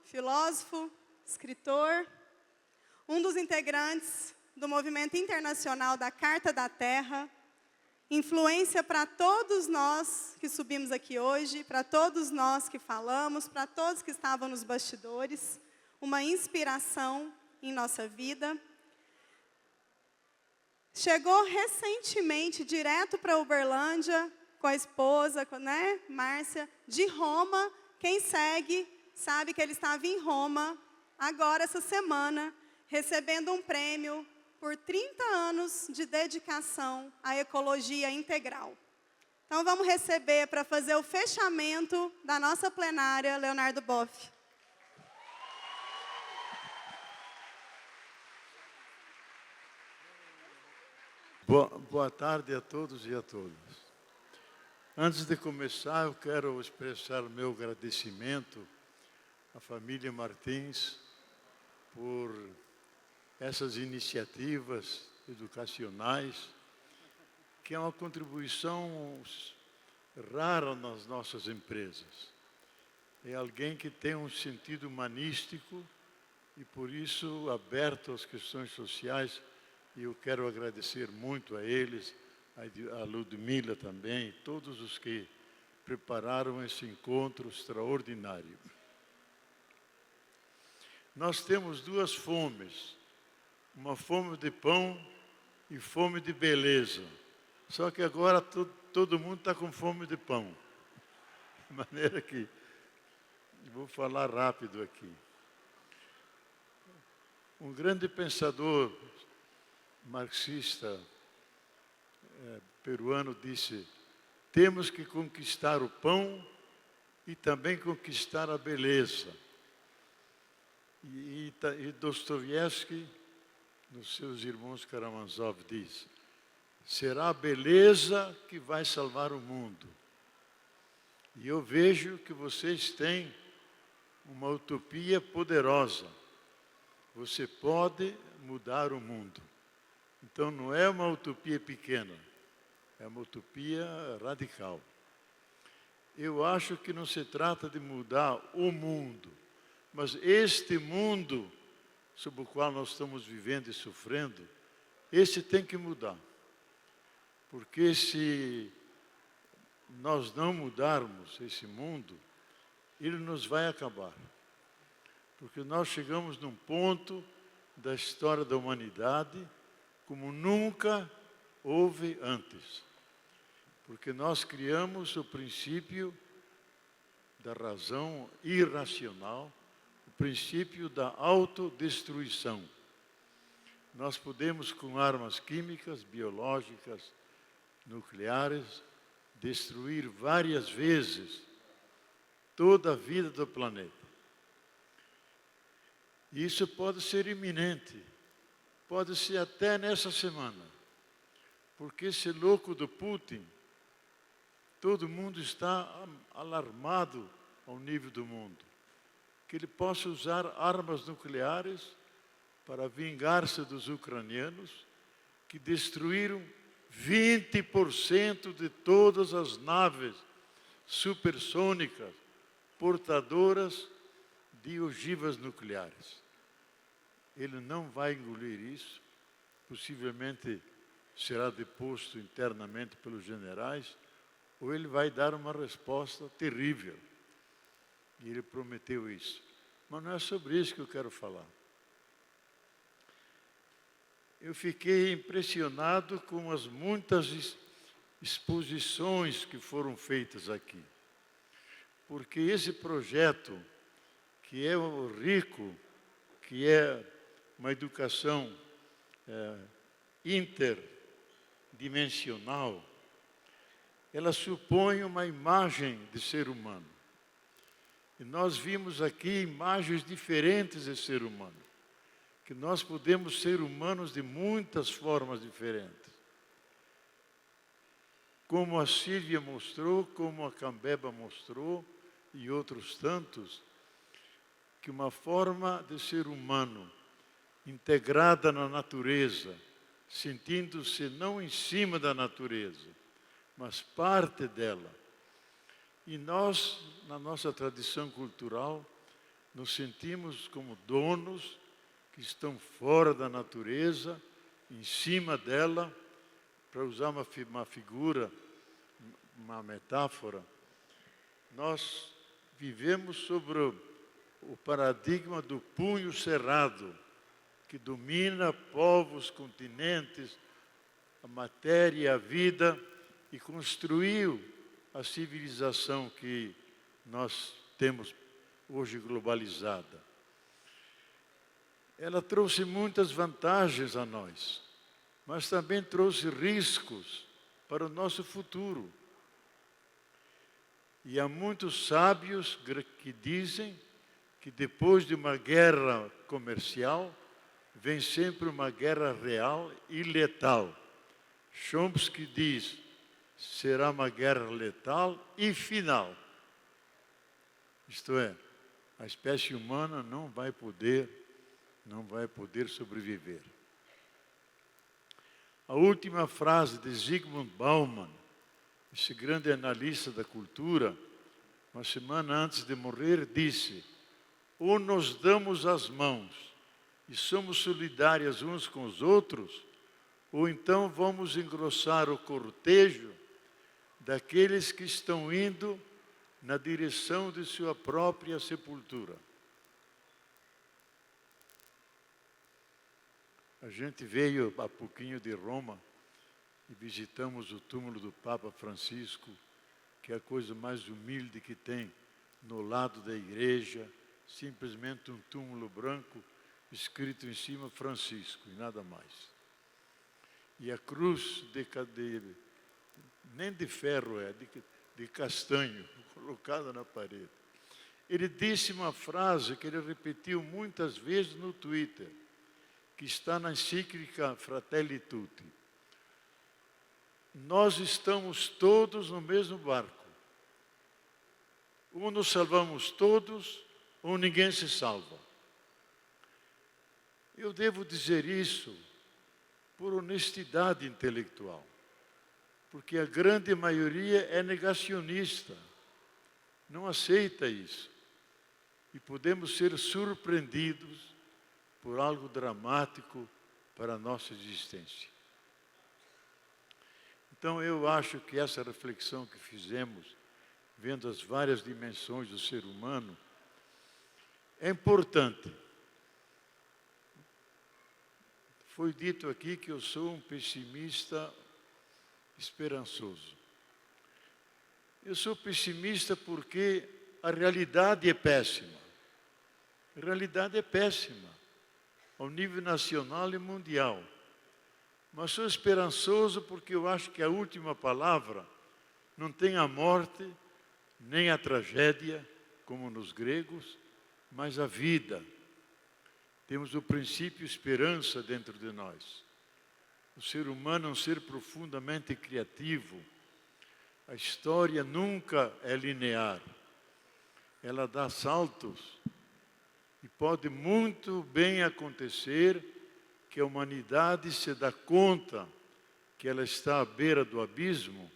filósofo, escritor, um dos integrantes do movimento internacional da Carta da Terra, influência para todos nós que subimos aqui hoje, para todos nós que falamos, para todos que estavam nos bastidores, uma inspiração em nossa vida. Chegou recentemente direto para Uberlândia, com a esposa, né, Márcia, de Roma. Quem segue sabe que ele estava em Roma, agora essa semana, recebendo um prêmio por 30 anos de dedicação à ecologia integral. Então vamos receber, para fazer o fechamento da nossa plenária, Leonardo Boff. Boa tarde a todos e a todas. Antes de começar, eu quero expressar o meu agradecimento à família Martins por essas iniciativas educacionais, que é uma contribuição rara nas nossas empresas. É alguém que tem um sentido humanístico e, por isso, aberto às questões sociais, e eu quero agradecer muito a eles, a Ludmila também, todos os que prepararam esse encontro extraordinário. Nós temos duas fomes, uma fome de pão e fome de beleza. Só que agora todo mundo está com fome de pão. De maneira que, vou falar rápido aqui. Um grande pensador marxista peruano disse: temos que conquistar o pão e também conquistar a beleza. E Dostoiévski, nos seus Irmãos Karamazov, diz: será a beleza que vai salvar o mundo. E eu vejo que vocês têm uma utopia poderosa. Você pode mudar o mundo. Então não é uma utopia pequena, é uma utopia radical. Eu acho que não se trata de mudar o mundo, mas este mundo sob o qual nós estamos vivendo e sofrendo, esse tem que mudar. Porque se nós não mudarmos esse mundo, ele nos vai acabar. Porque nós chegamos num ponto da história da humanidade como nunca houve antes. Porque nós criamos o princípio da razão irracional, o princípio da autodestruição. Nós podemos, com armas químicas, biológicas, nucleares, destruir várias vezes toda a vida do planeta. E isso pode ser iminente, pode ser até nessa semana, porque esse louco do Putin, todo mundo está alarmado ao nível do mundo, que ele possa usar armas nucleares para vingar-se dos ucranianos, que destruíram 20% de todas as naves supersônicas portadoras de ogivas nucleares. Ele não vai engolir isso, possivelmente será deposto internamente pelos generais, ou ele vai dar uma resposta terrível. E ele prometeu isso. Mas não é sobre isso que eu quero falar. Eu fiquei impressionado com as muitas exposições que foram feitas aqui. Porque esse projeto, que é o RICO, que é uma educação interdimensional, ela supõe uma imagem de ser humano. E nós vimos aqui imagens diferentes de ser humano, que nós podemos ser humanos de muitas formas diferentes. Como a Sílvia mostrou, como a Cambeba mostrou, e outros tantos, que uma forma de ser humano integrada na natureza, sentindo-se não em cima da natureza, mas parte dela. E nós, na nossa tradição cultural, nos sentimos como donos que estão fora da natureza, em cima dela, para usar uma figura, uma metáfora. Nós vivemos sobre o paradigma do punho cerrado, que domina povos, continentes, a matéria e a vida, e construiu a civilização que nós temos hoje globalizada. Ela trouxe muitas vantagens a nós, mas também trouxe riscos para o nosso futuro. E há muitos sábios que dizem que depois de uma guerra comercial, vem sempre uma guerra real e letal. Chomsky diz, será uma guerra letal e final. Isto é, a espécie humana não vai poder sobreviver. A última frase de Zygmunt Bauman, esse grande analista da cultura, uma semana antes de morrer, disse: ou nos damos as mãos e somos solidárias uns com os outros, ou então vamos engrossar o cortejo daqueles que estão indo na direção de sua própria sepultura. A gente veio há pouquinho de Roma e visitamos o túmulo do Papa Francisco, que é a coisa mais humilde que tem, no lado da igreja, simplesmente um túmulo branco, escrito em cima Francisco, e nada mais. E a cruz nem de ferro de castanho, colocada na parede. Ele disse uma frase que ele repetiu muitas vezes no Twitter, que está na encíclica Fratelli Tutti. Nós estamos todos no mesmo barco. Ou nos salvamos todos, ou ninguém se salva. Eu devo dizer isso por honestidade intelectual, porque a grande maioria é negacionista, não aceita isso. E podemos ser surpreendidos por algo dramático para a nossa existência. Então, eu acho que essa reflexão que fizemos, vendo as várias dimensões do ser humano, é importante. Foi dito aqui que eu sou um pessimista esperançoso. Eu sou pessimista porque a realidade é péssima. A realidade é péssima, ao nível nacional e mundial. Mas sou esperançoso porque eu acho que a última palavra não tem a morte, nem a tragédia, como nos gregos, mas a vida. Temos o princípio esperança dentro de nós. O ser humano é um ser profundamente criativo. A história nunca é linear. Ela dá saltos. E pode muito bem acontecer que a humanidade se dá conta que ela está à beira do abismo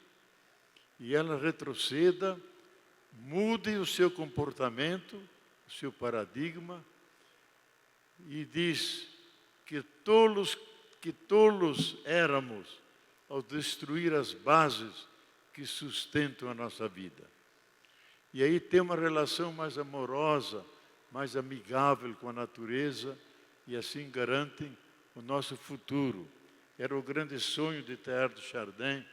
e ela retroceda, mude o seu comportamento, o seu paradigma e diz que tolos éramos ao destruir as bases que sustentam a nossa vida. E aí tem uma relação mais amorosa, mais amigável com a natureza e assim garantem o nosso futuro. Era o grande sonho de Teilhard de Chardin,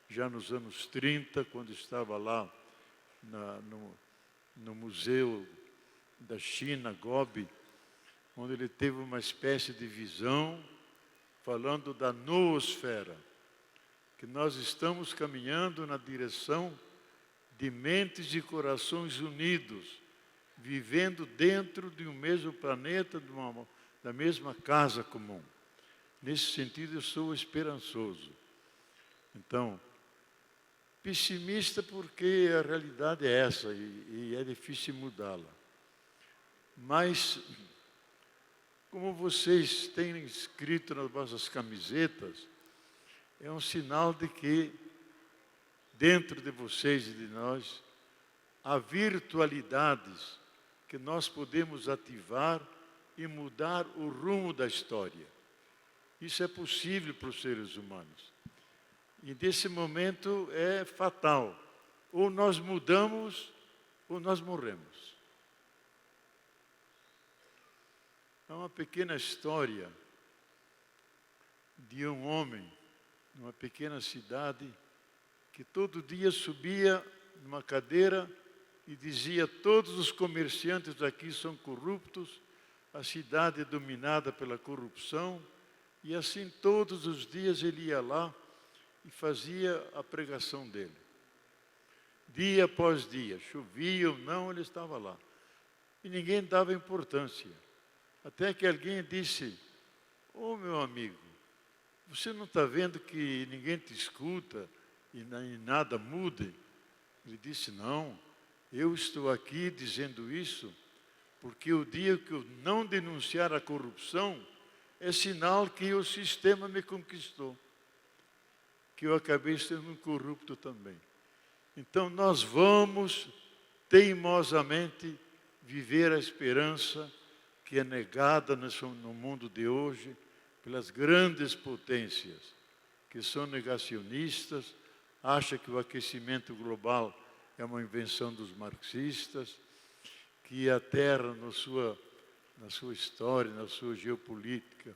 já nos anos 30, quando estava lá no Museu da China, Gobi, onde ele teve uma espécie de visão falando da noosfera, que nós estamos caminhando na direção de mentes e corações unidos, vivendo dentro de um mesmo planeta, da mesma casa comum. Nesse sentido, eu sou esperançoso. Então, pessimista porque a realidade é essa e é difícil mudá-la. Mas, como vocês têm escrito nas vossas camisetas, é um sinal de que dentro de vocês e de nós há virtualidades que nós podemos ativar e mudar o rumo da história. Isso é possível para os seres humanos. E nesse momento é fatal. Ou nós mudamos, ou nós morremos. É uma pequena história de um homem, numa pequena cidade, que todo dia subia numa cadeira e dizia: todos os comerciantes aqui são corruptos, a cidade é dominada pela corrupção. E assim todos os dias ele ia lá e fazia a pregação dele. Dia após dia, chovia ou não, ele estava lá. E ninguém dava importância. Até que alguém disse: ô meu amigo, você não está vendo que ninguém te escuta e nada muda? Ele disse: não, eu estou aqui dizendo isso porque o dia que eu não denunciar a corrupção é sinal que o sistema me conquistou, que eu acabei sendo um corrupto também. Então nós vamos teimosamente viver a esperança que é negada no mundo de hoje pelas grandes potências, que são negacionistas, acham que o aquecimento global é uma invenção dos marxistas, que a Terra, na sua história, na sua geopolítica,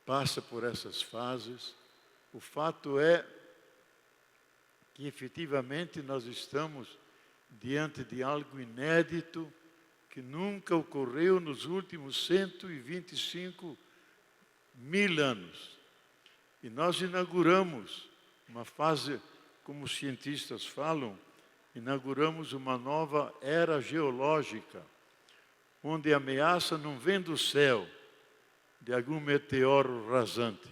passa por essas fases. O fato é que, efetivamente, nós estamos diante de algo inédito que nunca ocorreu nos últimos 125 mil anos. E nós inauguramos uma fase, como os cientistas falam, inauguramos uma nova era geológica, onde a ameaça não vem do céu, de algum meteoro rasante.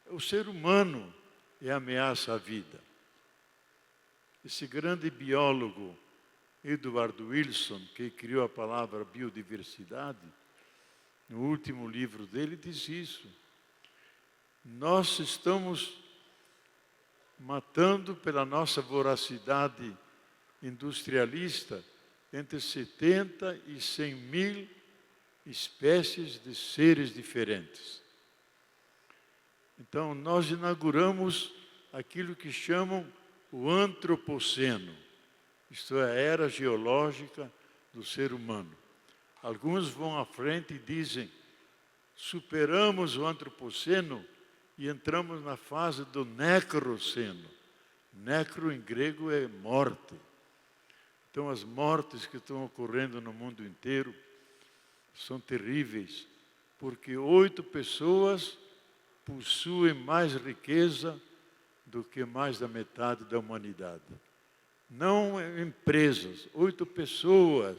O ser humano é a ameaça à vida. Esse grande biólogo, Edward Wilson, que criou a palavra biodiversidade, no último livro dele diz isso. Nós estamos matando pela nossa voracidade industrialista entre 70 e 100 mil espécies de seres diferentes. Então, nós inauguramos aquilo que chamam o antropoceno, isto é, a era geológica do ser humano. Alguns vão à frente e dizem: superamos o antropoceno e entramos na fase do necroceno. Necro em grego é morte. Então, as mortes que estão ocorrendo no mundo inteiro são terríveis, porque 8 pessoas possuem mais riqueza do que mais da metade da humanidade. Não empresas, 8 pessoas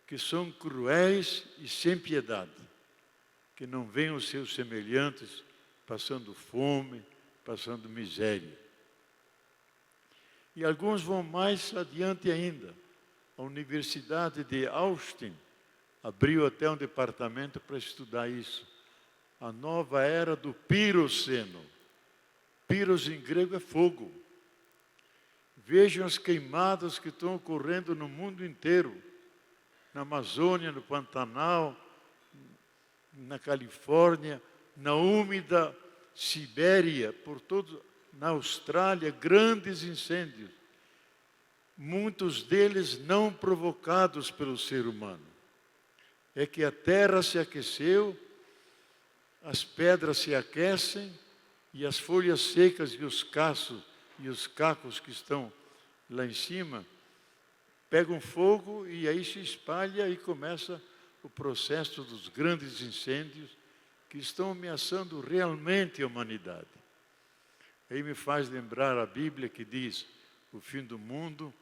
que são cruéis e sem piedade, que não veem os seus semelhantes passando fome, passando miséria. E alguns vão mais adiante ainda. A Universidade de Austin abriu até um departamento para estudar isso. A nova era do piroceno. Piros em grego é fogo. Vejam as queimadas que estão ocorrendo no mundo inteiro. Na Amazônia, no Pantanal, na Califórnia, na úmida Sibéria, por todo, na Austrália, grandes incêndios. Muitos deles não provocados pelo ser humano. É que a terra se aqueceu, as pedras se aquecem e as folhas secas e os cacos que estão lá em cima pegam fogo e aí se espalha e começa o processo dos grandes incêndios que estão ameaçando realmente a humanidade. Aí me faz lembrar a Bíblia que diz: o fim do mundo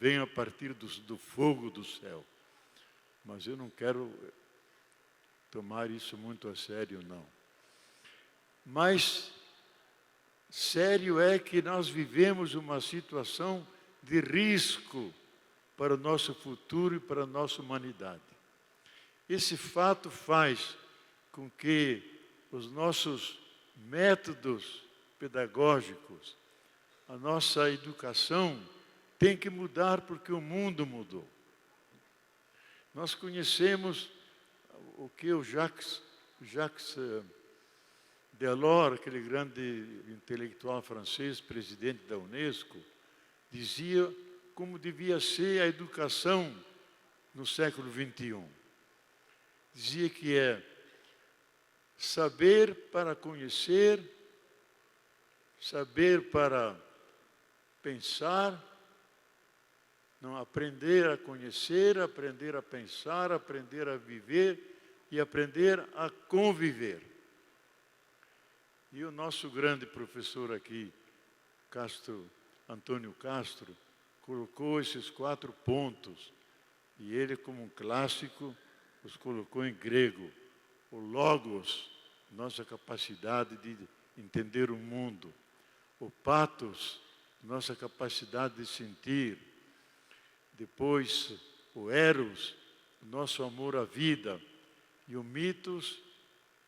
vem a partir do fogo do céu. Mas eu não quero tomar isso muito a sério, não. Mas sério é que nós vivemos uma situação de risco para o nosso futuro e para a nossa humanidade. Esse fato faz com que os nossos métodos pedagógicos, a nossa educação tem que mudar porque o mundo mudou. Nós conhecemos o que o Jacques Delors, aquele grande intelectual francês, presidente da Unesco, dizia como devia ser a educação no século XXI. Dizia que é saber para conhecer, saber para pensar, não, aprender a conhecer, aprender a pensar, aprender a viver e aprender a conviver. E o nosso grande professor aqui, Antônio Castro, colocou esses 4 pontos. E ele, como um clássico, os colocou em grego. O logos, nossa capacidade de entender o mundo. O pathos, nossa capacidade de sentir. Depois, o eros, nosso amor à vida. E o mitos,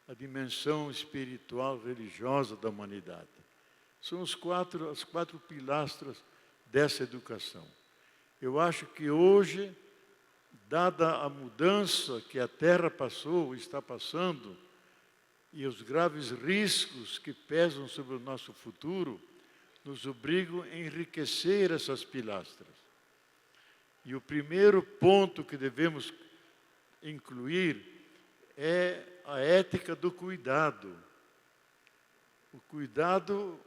a dimensão espiritual, religiosa da humanidade. São as 4 pilastras dessa educação. Eu acho que hoje, dada a mudança que a Terra passou, está passando, e os graves riscos que pesam sobre o nosso futuro, nos obrigam a enriquecer essas pilastras. E o primeiro ponto que devemos incluir é a ética do cuidado. O cuidado,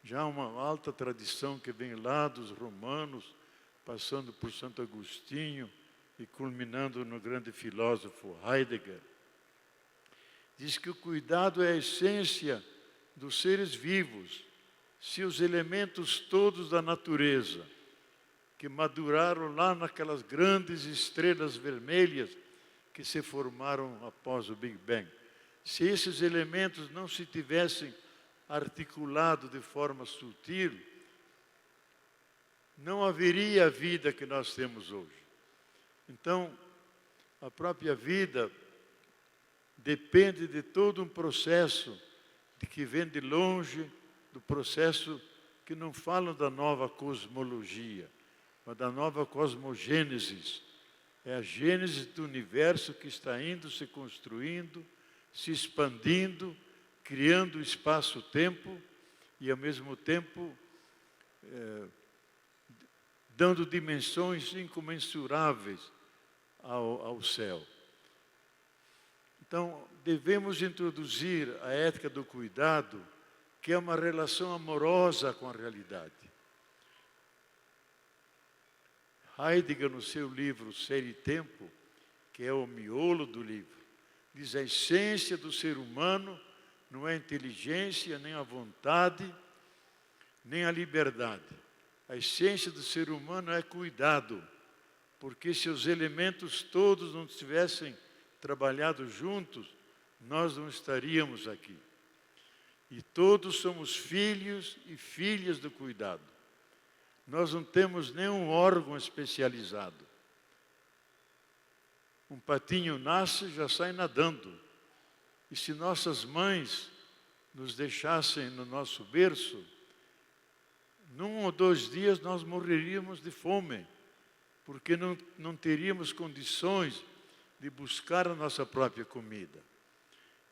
já uma alta tradição que vem lá dos romanos, passando por Santo Agostinho e culminando no grande filósofo Heidegger, diz que o cuidado é a essência dos seres vivos. Se os elementos todos da natureza, que maduraram lá naquelas grandes estrelas vermelhas que se formaram após o Big Bang, se esses elementos não se tivessem articulado de forma sutil, não haveria a vida que nós temos hoje. Então, a própria vida depende de todo um processo que vem de longe, do processo que não fala da nova cosmologia, mas da nova cosmogênese. É a gênese do universo que está indo, se construindo, se expandindo, criando espaço-tempo e, ao mesmo tempo, dando dimensões incomensuráveis ao céu. Então, devemos introduzir a ética do cuidado, que é uma relação amorosa com a realidade. Heidegger, no seu livro Ser e Tempo, que é o miolo do livro, diz: a essência do ser humano não é a inteligência, nem a vontade, nem a liberdade. A essência do ser humano é cuidado, porque se os elementos todos não tivessem trabalhado juntos, nós não estaríamos aqui. E todos somos filhos e filhas do cuidado. Nós não temos nenhum órgão especializado. Um patinho nasce e já sai nadando. E se nossas mães nos deixassem no nosso berço, num ou 2 dias nós morreríamos de fome, porque não teríamos condições de buscar a nossa própria comida.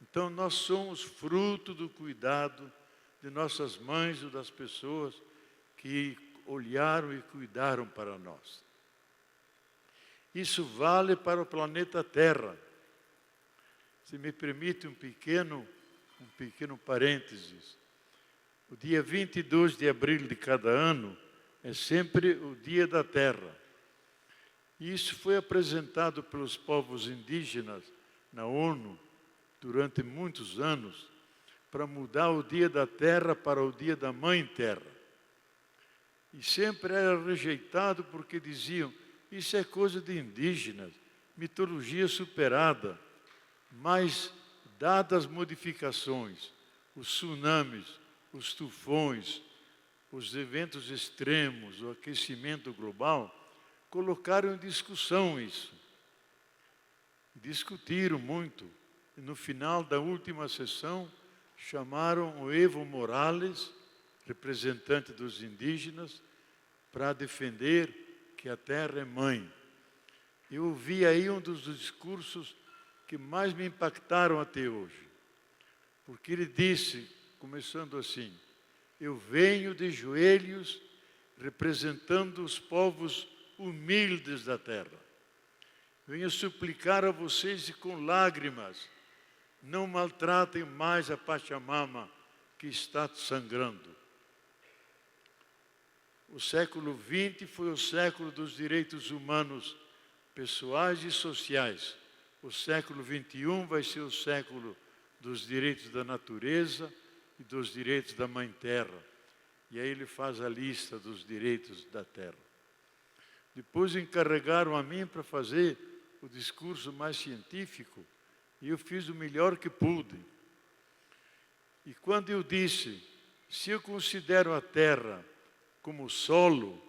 Então, nós somos fruto do cuidado de nossas mães ou das pessoas que olharam e cuidaram para nós. Isso vale para o planeta Terra. Se me permite um pequeno parênteses. O dia 22 de abril de cada ano é sempre o Dia da Terra. E isso foi apresentado pelos povos indígenas na ONU durante muitos anos, para mudar o Dia da Terra para o Dia da Mãe Terra. E sempre era rejeitado porque diziam: isso é coisa de indígenas, mitologia superada. Mas, dadas as modificações, os tsunamis, os tufões, os eventos extremos, o aquecimento global, colocaram em discussão isso. Discutiram muito. E no final da última sessão, chamaram o Evo Morales, representante dos indígenas, para defender que a terra é mãe. Eu ouvi aí um dos discursos que mais me impactaram até hoje. Porque ele disse, começando assim: eu venho de joelhos representando os povos humildes da terra. Venho suplicar a vocês e com lágrimas, não maltratem mais a Pachamama que está sangrando. O século XX foi o século dos direitos humanos pessoais e sociais. O século XXI vai ser o século dos direitos da natureza e dos direitos da Mãe Terra. E aí ele faz a lista dos direitos da terra. Depois encarregaram a mim para fazer o discurso mais científico e eu fiz o melhor que pude. E quando eu disse, se eu considero a terra como solo,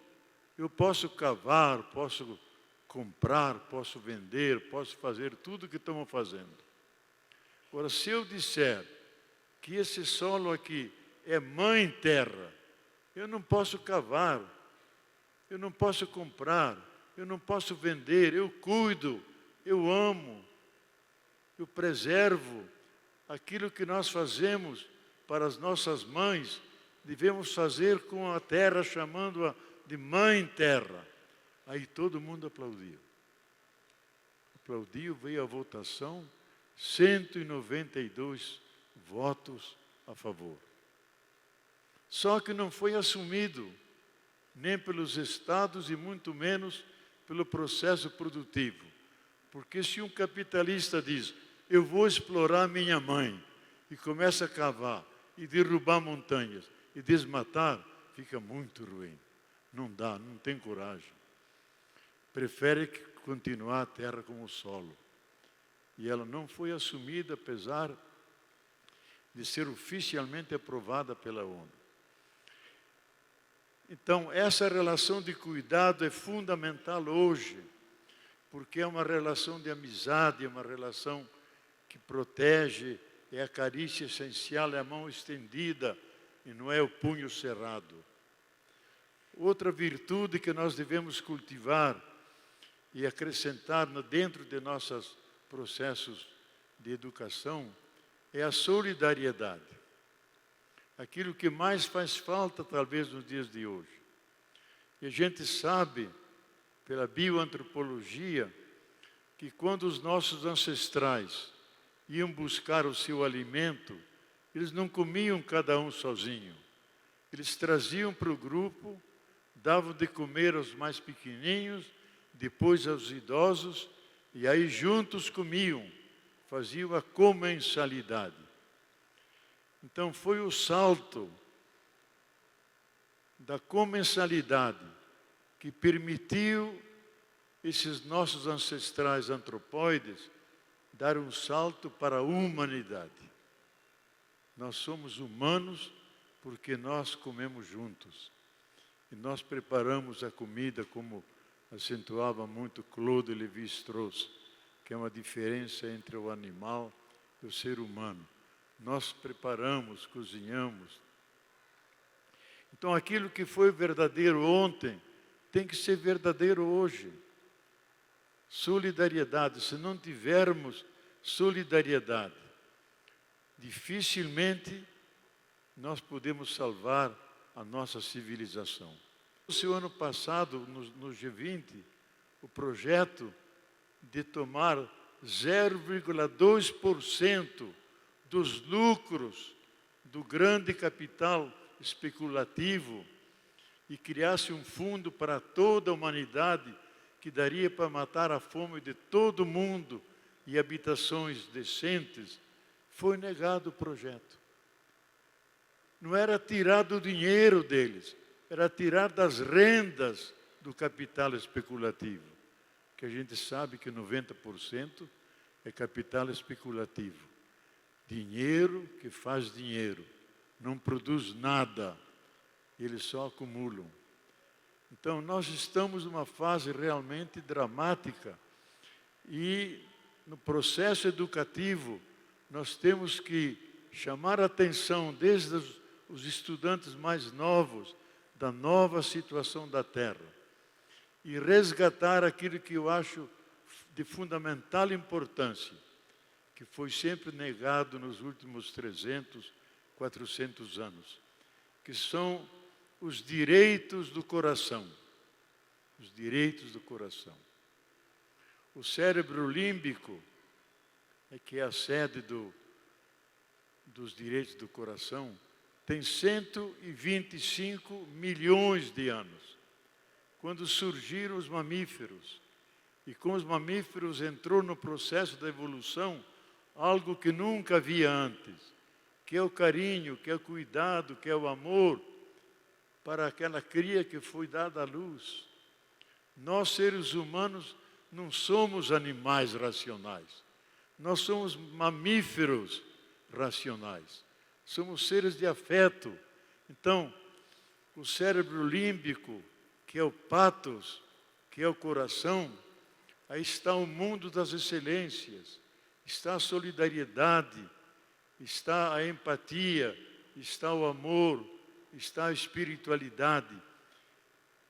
eu posso cavar, posso comprar, posso vender, posso fazer tudo o que estamos fazendo. Agora, se eu disser que esse solo aqui é Mãe Terra, eu não posso cavar, eu não posso comprar, eu não posso vender, eu cuido, eu amo, eu preservo aquilo que nós fazemos para as nossas mães, devemos fazer com a terra, chamando-a de Mãe Terra. Aí todo mundo aplaudiu. Aplaudiu, veio a votação, 192 votos a favor. Só que não foi assumido, nem pelos estados e muito menos pelo processo produtivo. Porque se um capitalista diz, eu vou explorar minha mãe, e começa a cavar, e derrubar montanhas, e desmatar, fica muito ruim. Não dá, não tem coragem. Prefere continuar a terra como solo. E ela não foi assumida, apesar de ser oficialmente aprovada pela ONU. Então, essa relação de cuidado é fundamental hoje, porque é uma relação de amizade, é uma relação que protege, é a carícia essencial, é a mão estendida e não é o punho cerrado. Outra virtude que nós devemos cultivar e acrescentar dentro de nossos processos de educação é a solidariedade. Aquilo que mais faz falta, talvez, nos dias de hoje. E a gente sabe, pela bioantropologia, que quando os nossos ancestrais iam buscar o seu alimento, eles não comiam cada um sozinho. Eles traziam para o grupo, davam de comer aos mais pequenininhos, depois aos idosos, e aí juntos comiam, faziam a comensalidade. Então foi o salto da comensalidade que permitiu esses nossos ancestrais antropóides dar um salto para a humanidade. Nós somos humanos porque nós comemos juntos. E nós preparamos a comida, como acentuava muito Claude Lévi-Strauss, que é uma diferença entre o animal e o ser humano. Nós preparamos, cozinhamos. Então, aquilo que foi verdadeiro ontem tem que ser verdadeiro hoje. Solidariedade. Se não tivermos solidariedade, dificilmente nós podemos salvar a nossa civilização. O ano passado, no G20, o projeto de tomar 0,2% dos lucros do grande capital especulativo e criasse um fundo para toda a humanidade que daria para matar a fome de todo mundo e habitações decentes, foi negado o projeto. Não era tirar do dinheiro deles, era tirar das rendas do capital especulativo, que a gente sabe que 90% é capital especulativo. Dinheiro que faz dinheiro, não produz nada, eles só acumulam. Então, nós estamos numa fase realmente dramática e no processo educativo nós temos que chamar a atenção desde os estudantes mais novos da nova situação da Terra e resgatar aquilo que eu acho de fundamental importância, que foi sempre negado nos últimos 300, 400 anos, que são os direitos do coração. Os direitos do coração. O cérebro límbico, que é a sede dos direitos do coração, tem 125 milhões de anos. Quando surgiram os mamíferos, e com os mamíferos entrou no processo da evolução algo que nunca havia antes, que é o carinho, que é o cuidado, que é o amor para aquela cria que foi dada à luz. Nós, seres humanos, não somos animais racionais. Nós somos mamíferos racionais. Somos seres de afeto. Então, o cérebro límbico, que é o patos, que é o coração, aí está o mundo das excelências, está a solidariedade, está a empatia, está o amor, está a espiritualidade.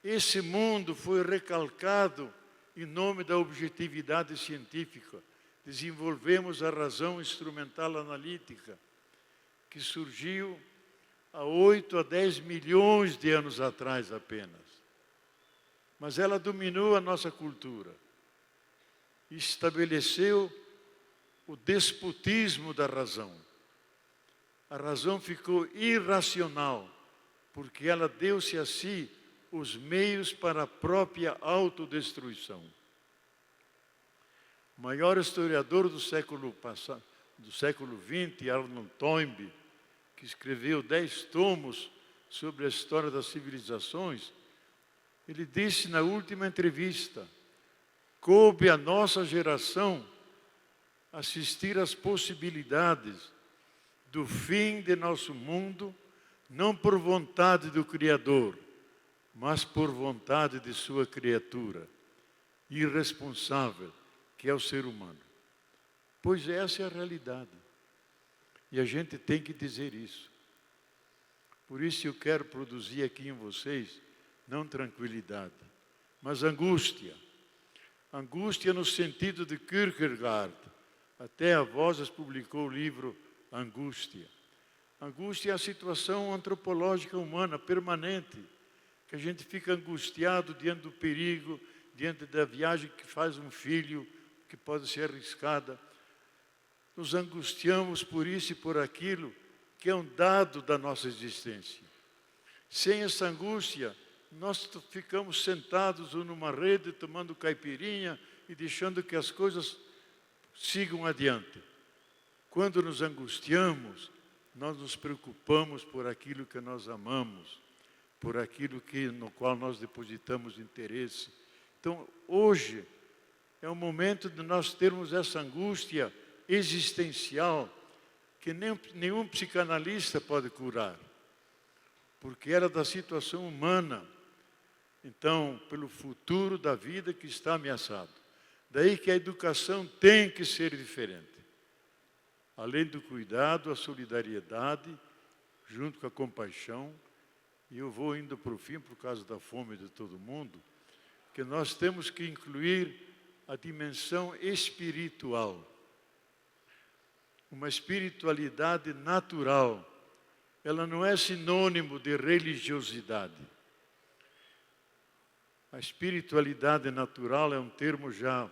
Esse mundo foi recalcado em nome da objetividade científica. Desenvolvemos a razão instrumental analítica, que surgiu há 8 a 10 milhões de anos atrás apenas. Mas ela dominou a nossa cultura. Estabeleceu o despotismo da razão. A razão ficou irracional, porque ela deu-se a si os meios para a própria autodestruição. O maior historiador do século passado, do século XX, Arnold Toynbee, que escreveu 10 tomos sobre a história das civilizações, ele disse na última entrevista: coube à nossa geração assistir às possibilidades do fim de nosso mundo, não por vontade do Criador, mas por vontade de sua criatura, irresponsável, que é o ser humano. Pois essa é a realidade. E a gente tem que dizer isso. Por isso eu quero produzir aqui em vocês, não tranquilidade, mas angústia. Angústia no sentido de Kierkegaard. Até a Vozes publicou o livro Angústia. Angústia é a situação antropológica humana permanente, que a gente fica angustiado diante do perigo, diante da viagem que faz um filho, que pode ser arriscada. Nos angustiamos por isso e por aquilo, que é um dado da nossa existência. Sem essa angústia, nós ficamos sentados numa rede, tomando caipirinha e deixando que as coisas sigam adiante. Quando nos angustiamos, nós nos preocupamos por aquilo que nós amamos, por aquilo no qual nós depositamos interesse. Então, hoje é o momento de nós termos essa angústia existencial que nenhum psicanalista pode curar, porque era da situação humana. Então, pelo futuro da vida que está ameaçado. Daí que a educação tem que ser diferente. Além do cuidado, a solidariedade, junto com a compaixão, e eu vou indo para o fim por causa da fome de todo mundo, que nós temos que incluir a dimensão espiritual. Uma espiritualidade natural. Ela não é sinônimo de religiosidade. A espiritualidade natural é um termo já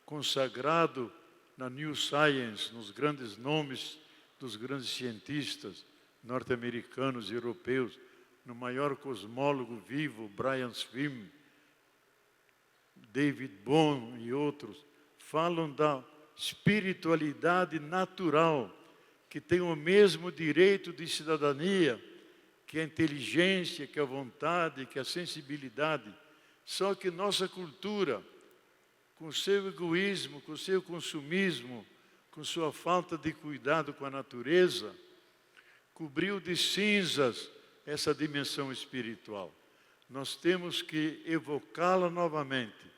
consagrado na New Science, nos grandes nomes dos grandes cientistas norte-americanos e europeus, no maior cosmólogo vivo, Brian Swimme, David Bohm e outros, falam da espiritualidade natural, que tem o mesmo direito de cidadania, que a inteligência, que a vontade, que a sensibilidade. Só que nossa cultura, com o seu egoísmo, com o seu consumismo, com sua falta de cuidado com a natureza, cobriu de cinzas essa dimensão espiritual. Nós temos que evocá-la novamente,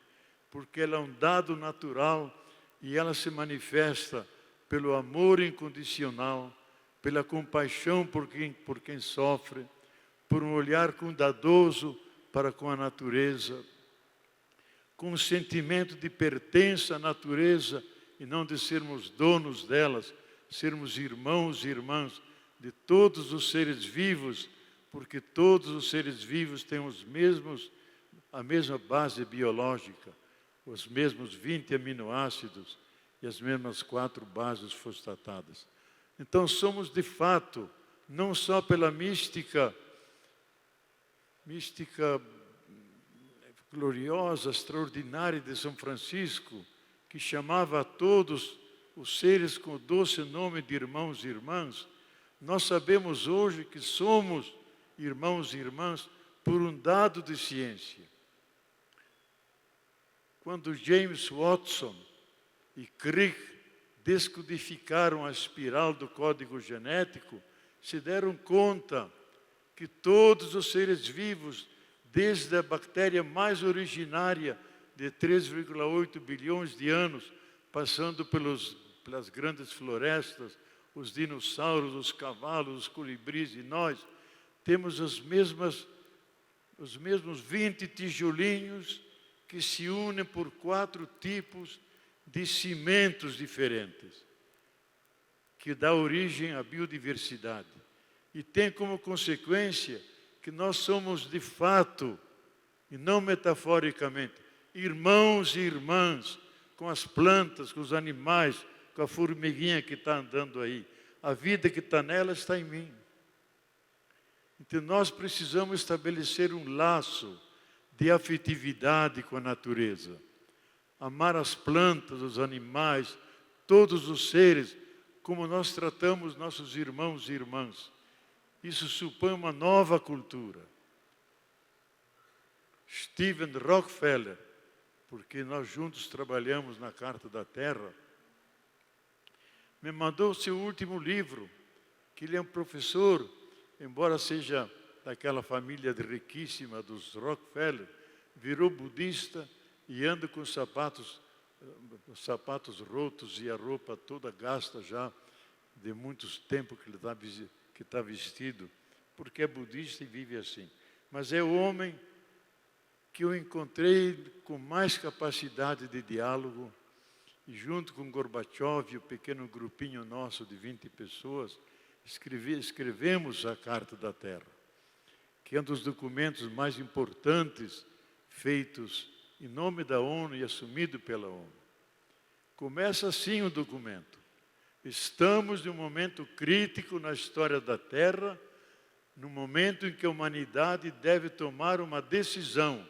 porque ela é um dado natural e ela se manifesta pelo amor incondicional, pela compaixão por quem sofre, por um olhar cuidadoso para com a natureza, com um sentimento de pertença à natureza e não de sermos donos delas, sermos irmãos e irmãs de todos os seres vivos, porque todos os seres vivos têm a mesma base biológica, os mesmos 20 aminoácidos e as mesmas 4 bases fosfatadas. Então somos de fato, não só pela mística gloriosa, extraordinária de São Francisco, que chamava a todos os seres com o doce nome de irmãos e irmãs, nós sabemos hoje que somos irmãos e irmãs por um dado de ciência. Quando James Watson e Crick descodificaram a espiral do código genético, se deram conta que todos os seres vivos, desde a bactéria mais originária de 3,8 bilhões de anos, passando pelas grandes florestas, os dinossauros, os cavalos, os colibris e nós, temos os mesmos 20 tijolinhos que se unem por 4 tipos de cimentos diferentes, que dá origem à biodiversidade. E tem como consequência que nós somos de fato, e não metaforicamente, irmãos e irmãs com as plantas, com os animais, com a formiguinha que está andando aí. A vida que está nela está em mim. Então nós precisamos estabelecer um laço de afetividade com a natureza. Amar as plantas, os animais, todos os seres, como nós tratamos nossos irmãos e irmãs. Isso supõe uma nova cultura. Stephen Rockefeller, porque nós juntos trabalhamos na Carta da Terra, me mandou o seu último livro, que ele é um professor, embora seja daquela família riquíssima dos Rockefeller, virou budista e anda com sapatos rotos e a roupa toda gasta já de muitos tempos que ele está vestido, porque é budista e vive assim. Mas é o homem que eu encontrei com mais capacidade de diálogo, e junto com Gorbachev e o pequeno grupinho nosso de 20 pessoas, escrevemos a Carta da Terra, que é um dos documentos mais importantes feitos em nome da ONU e assumido pela ONU. Começa assim o documento. Estamos num momento crítico na história da Terra, no momento em que a humanidade deve tomar uma decisão.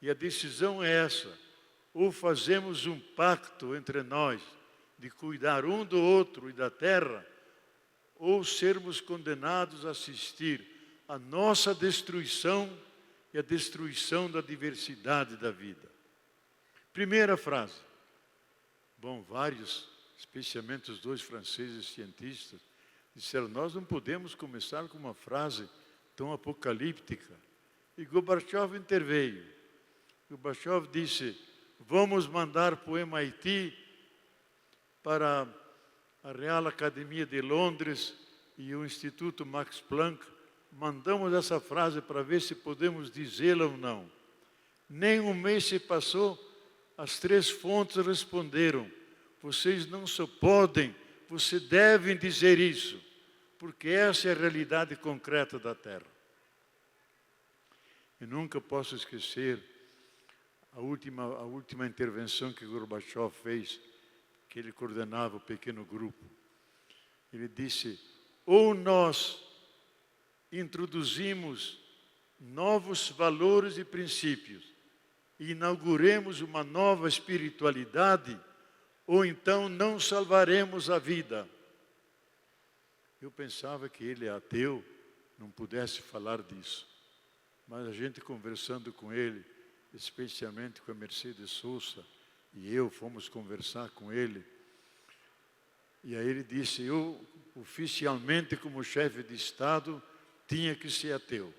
E a decisão é essa: ou fazemos um pacto entre nós de cuidar um do outro e da terra, ou sermos condenados a assistir à nossa destruição e à destruição da diversidade da vida. Primeira frase. Bom, vários, especialmente os 2 franceses cientistas, disseram: nós não podemos começar com uma frase tão apocalíptica. E Gorbachev interveio. Gorbachev disse: vamos mandar para o MIT, para a Real Academia de Londres e o Instituto Max Planck. Mandamos essa frase para ver se podemos dizê-la ou não. Nem um mês se passou, as 3 fontes responderam: vocês não só podem, vocês devem dizer isso, porque essa é a realidade concreta da Terra. Eu nunca posso esquecer a última intervenção que Gorbachev fez, que ele coordenava o pequeno grupo. Ele disse: ou nós introduzimos novos valores e princípios e inauguremos uma nova espiritualidade, ou então não salvaremos a vida. Eu pensava que ele, ateu, não pudesse falar disso. Mas a gente conversando com ele, especialmente com a Mercedes Sousa, e eu fomos conversar com ele. E aí ele disse: eu, oficialmente, como chefe de Estado, tinha que ser ateu.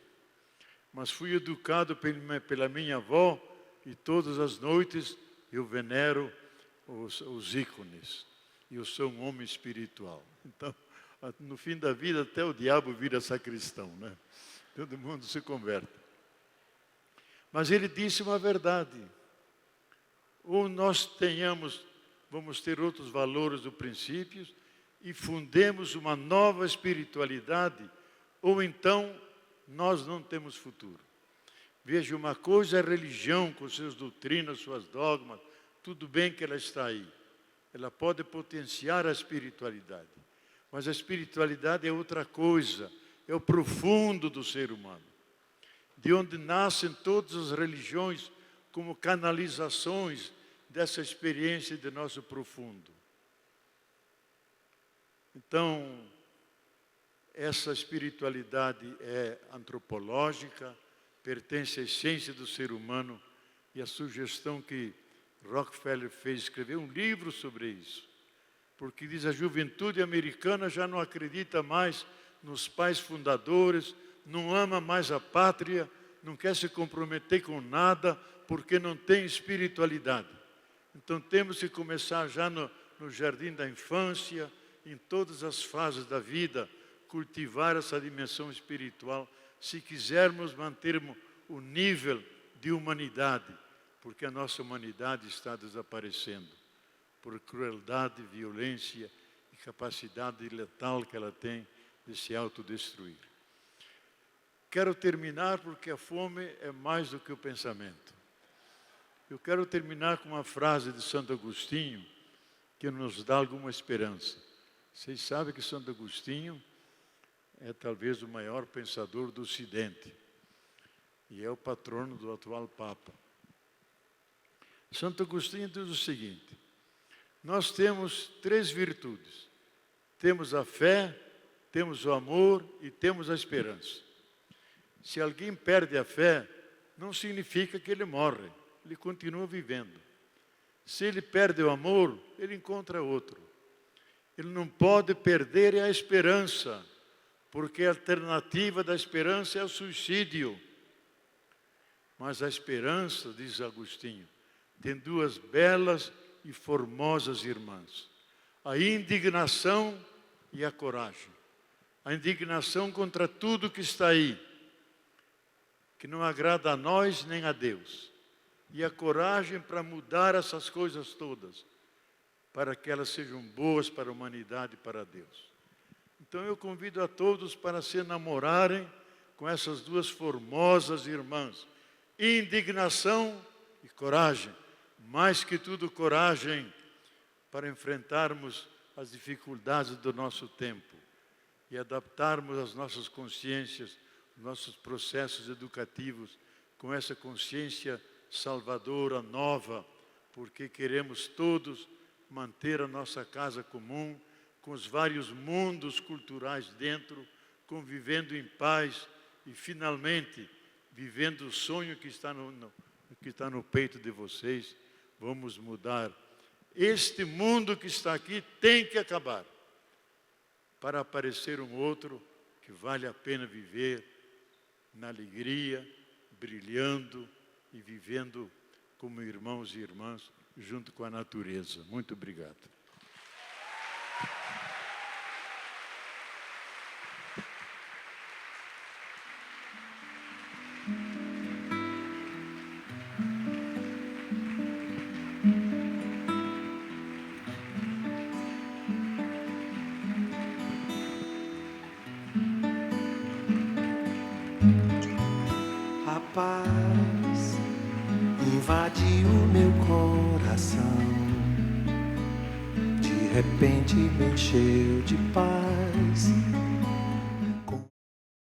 Mas fui educado pela minha avó, e todas as noites eu venero os ícones. E eu sou um homem espiritual. Então, no fim da vida, até o diabo vira sacristão, né? Todo mundo se converte. Mas ele disse uma verdade. ou vamos ter outros valores ou princípios e fundemos uma nova espiritualidade, ou então nós não temos futuro. Veja, uma coisa é a religião com suas doutrinas, suas dogmas, tudo bem que ela está aí. Ela pode potenciar a espiritualidade, mas a espiritualidade é outra coisa, é o profundo do ser humano, de onde nascem todas as religiões como canalizações dessa experiência de nosso profundo. Então, essa espiritualidade é antropológica, pertence à essência do ser humano, e a sugestão que Rockefeller fez, escrever um livro sobre isso, porque diz a juventude americana já não acredita mais nos pais fundadores, não ama mais a pátria, não quer se comprometer com nada, porque não tem espiritualidade. Então temos que começar já no jardim da infância, em todas as fases da vida, cultivar essa dimensão espiritual, se quisermos manter o nível de humanidade, porque a nossa humanidade está desaparecendo por crueldade, violência e capacidade letal que ela tem de se autodestruir. Quero terminar porque a fome é mais do que o pensamento. Eu quero terminar com uma frase de Santo Agostinho que nos dá alguma esperança. Vocês sabem que Santo Agostinho é talvez o maior pensador do Ocidente e é o patrono do atual Papa. Santo Agostinho diz o seguinte: nós temos 3 virtudes. Temos a fé, temos o amor e temos a esperança. Se alguém perde a fé, não significa que ele morre, ele continua vivendo. Se ele perde o amor, ele encontra outro. Ele não pode perder a esperança, porque a alternativa da esperança é o suicídio. Mas a esperança, diz Agostinho, tem 2 belas e formosas irmãs: a indignação e a coragem. A indignação contra tudo que está aí, que não agrada a nós nem a Deus. E a coragem para mudar essas coisas todas, para que elas sejam boas para a humanidade e para Deus. Então eu convido a todos para se namorarem com essas 2 formosas irmãs: indignação e coragem. Mais que tudo, coragem para enfrentarmos as dificuldades do nosso tempo e adaptarmos as nossas consciências, nossos processos educativos com essa consciência salvadora nova, porque queremos todos manter a nossa casa comum, com os vários mundos culturais dentro, convivendo em paz e finalmente vivendo o sonho que está no peito de vocês. Vamos mudar. Este mundo que está aqui tem que acabar, para aparecer um outro que vale a pena viver na alegria, brilhando e vivendo como irmãos e irmãs junto com a natureza. Muito obrigado. A paz invadiu meu coração, de repente me encheu de paz.